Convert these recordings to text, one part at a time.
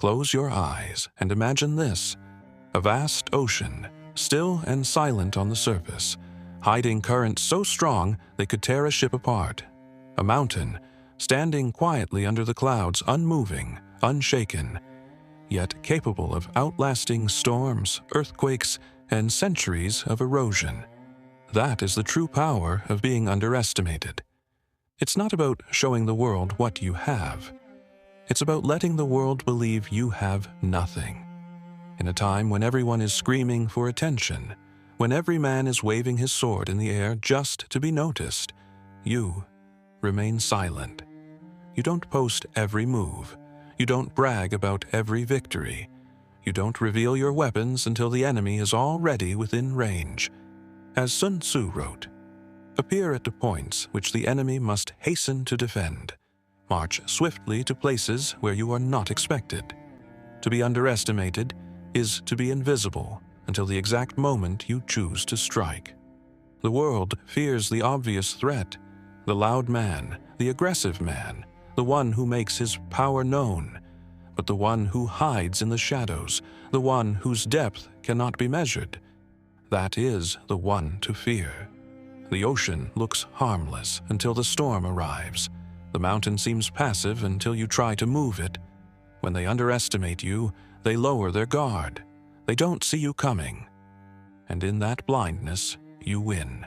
Close your eyes and imagine this: a vast ocean, still and silent on the surface, hiding currents so strong they could tear a ship apart. A mountain, standing quietly under the clouds, unmoving, unshaken, yet capable of outlasting storms, earthquakes, and centuries of erosion. That is the true power of being underestimated. It's not about showing the world what you have. It's about letting the world believe you have nothing. In a time when everyone is screaming for attention, when every man is waving his sword in the air just to be noticed, you remain silent. You don't post every move. You don't brag about every victory. You don't reveal your weapons until the enemy is already within range. As Sun Tzu wrote, appear at the points which the enemy must hasten to defend. March swiftly to places where you are not expected. To be underestimated is to be invisible until the exact moment you choose to strike. The world fears the obvious threat, the loud man, the aggressive man, the one who makes his power known, but the one who hides in the shadows, the one whose depth cannot be measured, that is the one to fear. The ocean looks harmless until the storm arrives. The mountain seems passive until you try to move it. When they underestimate you, they lower their guard. They don't see you coming. And in that blindness, you win.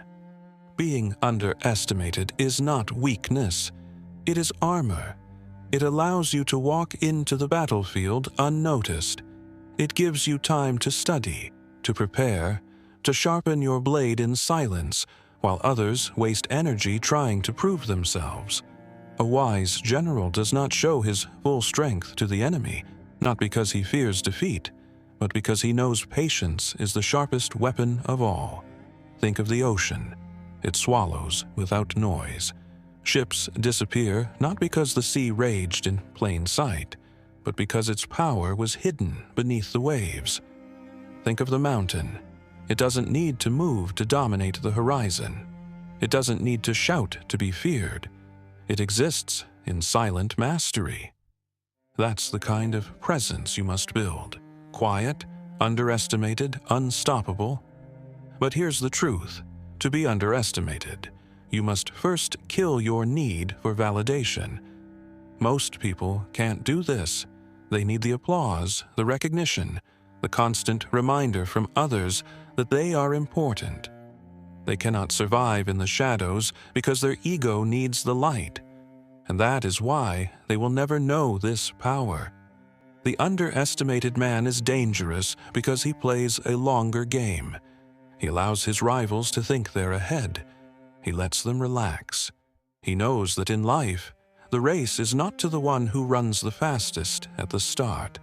Being underestimated is not weakness. It is armor. It allows you to walk into the battlefield unnoticed. It gives you time to study, to prepare, to sharpen your blade in silence, while others waste energy trying to prove themselves. A wise general does not show his full strength to the enemy, not because he fears defeat, but because he knows patience is the sharpest weapon of all. Think of the ocean. It swallows without noise. Ships disappear not because the sea raged in plain sight, but because its power was hidden beneath the waves. Think of the mountain. It doesn't need to move to dominate the horizon. It doesn't need to shout to be feared. It exists in silent mastery. That's the kind of presence you must build. Quiet, underestimated, unstoppable. But here's the truth. To be underestimated, you must first kill your need for validation. Most people can't do this. They need the applause, the recognition, the constant reminder from others that they are important. They cannot survive in the shadows because their ego needs the light. And that is why they will never know this power. The underestimated man is dangerous because he plays a longer game. He allows his rivals to think they're ahead. He lets them relax. He knows that in life, the race is not to the one who runs the fastest at the start,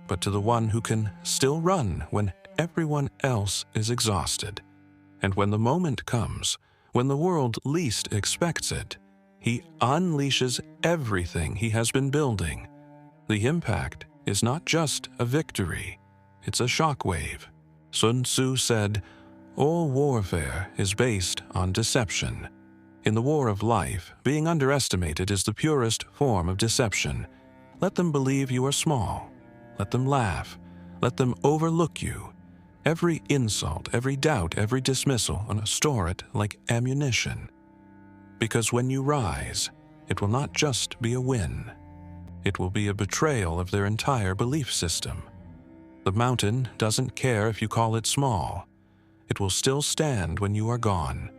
but to the one who can still run when everyone else is exhausted. And when the moment comes, when the world least expects it, he unleashes everything he has been building. The impact is not just a victory, it's a shockwave. Sun Tzu said, "All warfare is based on deception." In the war of life, being underestimated is the purest form of deception. Let them believe you are small. Let them laugh. Let them overlook you. Every insult, every doubt, every dismissal, and store it like ammunition. Because when you rise, it will not just be a win. It will be a betrayal of their entire belief system. The mountain doesn't care if you call it small. It will still stand when you are gone.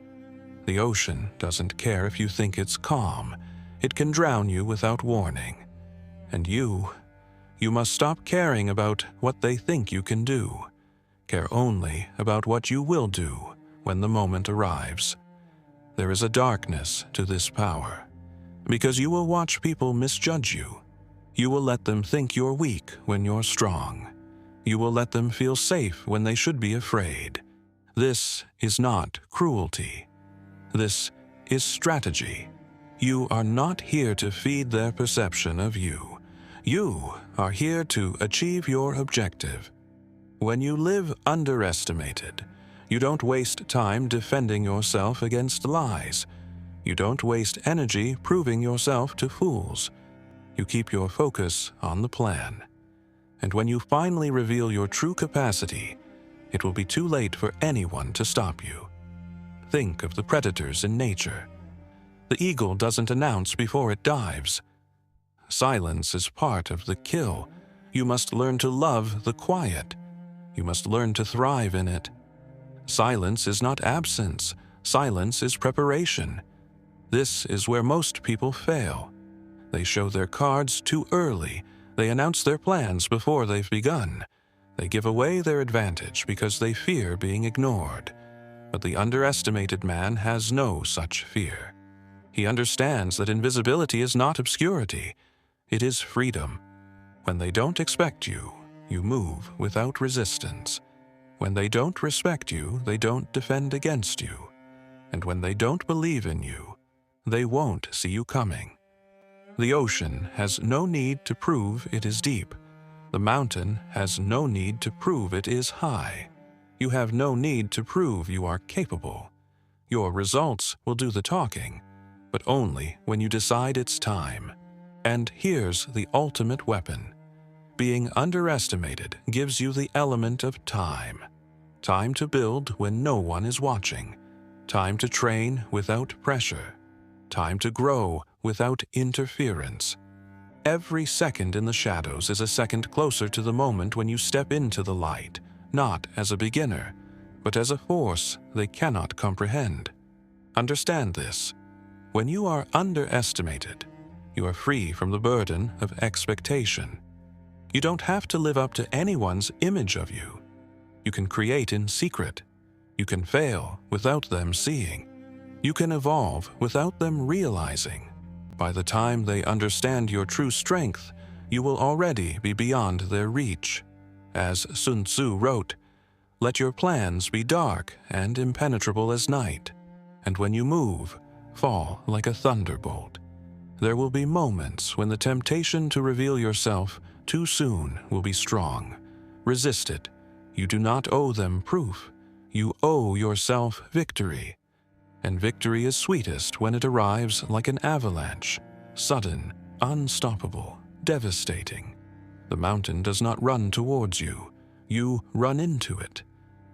The ocean doesn't care if you think it's calm. It can drown you without warning. And you must stop caring about what they think you can do. Care only about what you will do when the moment arrives. There is a darkness to this power, because you will watch people misjudge you. You will let them think you're weak when you're strong. You will let them feel safe when they should be afraid. This is not cruelty. This is strategy. You are not here to feed their perception of you. You are here to achieve your objective. When you live underestimated, you don't waste time defending yourself against lies. You don't waste energy proving yourself to fools. You keep your focus on the plan. And when you finally reveal your true capacity, it will be too late for anyone to stop you. Think of the predators in nature. The eagle doesn't announce before it dives. Silence is part of the kill. You must learn to love the quiet. You must learn to thrive in it. Silence is not absence. Silence is preparation. This is where most people fail. They show their cards too early. They announce their plans before they've begun. They give away their advantage because they fear being ignored. But the underestimated man has no such fear. He understands that invisibility is not obscurity. It is freedom. When they don't expect you, you move without resistance. When they don't respect you, they don't defend against you. And when they don't believe in you, they won't see you coming. The ocean has no need to prove it is deep. The mountain has no need to prove it is high. You have no need to prove you are capable. Your results will do the talking, but only when you decide it's time. And here's the ultimate weapon. Being underestimated gives you the element of time. Time to build when no one is watching. Time to train without pressure. Time to grow without interference. Every second in the shadows is a second closer to the moment when you step into the light, not as a beginner, but as a force they cannot comprehend. Understand this. When you are underestimated, you are free from the burden of expectation. You don't have to live up to anyone's image of you. You can create in secret. You can fail without them seeing. You can evolve without them realizing. By the time they understand your true strength, you will already be beyond their reach. As Sun Tzu wrote, "Let your plans be dark and impenetrable as night, and when you move, fall like a thunderbolt." There will be moments when the temptation to reveal yourself too soon will be strong. Resist it. You do not owe them proof. You owe yourself victory. And victory is sweetest when it arrives like an avalanche, sudden, unstoppable, devastating. The mountain does not run towards you. You run into it.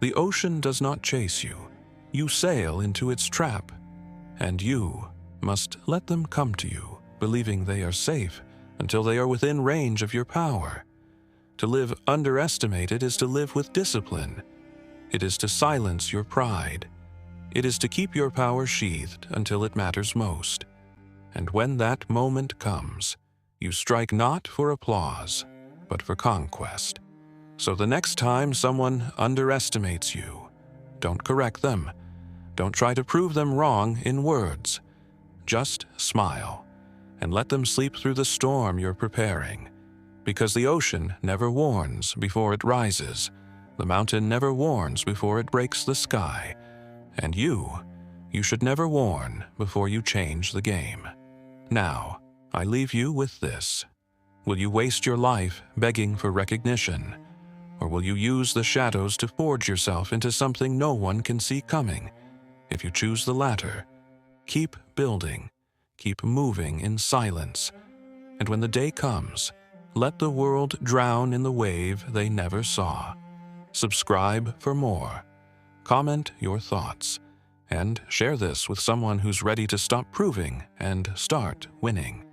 The ocean does not chase you. You sail into its trap. And you must let them come to you, believing they are safe until they are within range of your power. To live underestimated is to live with discipline. It is to silence your pride. It is to keep your power sheathed until it matters most. And when that moment comes, you strike not for applause, but for conquest. So the next time someone underestimates you, don't correct them. Don't try to prove them wrong in words. Just smile and let them sleep through the storm you're preparing. Because the ocean never warns before it rises. The mountain never warns before it breaks the sky. And you should never warn before you change the game. Now, I leave you with this. Will you waste your life begging for recognition? Or will you use the shadows to forge yourself into something no one can see coming? If you choose the latter, keep building, keep moving in silence. And when the day comes, let the world drown in the wave they never saw. Subscribe for more. Comment your thoughts, and share this with someone who's ready to stop proving and start winning.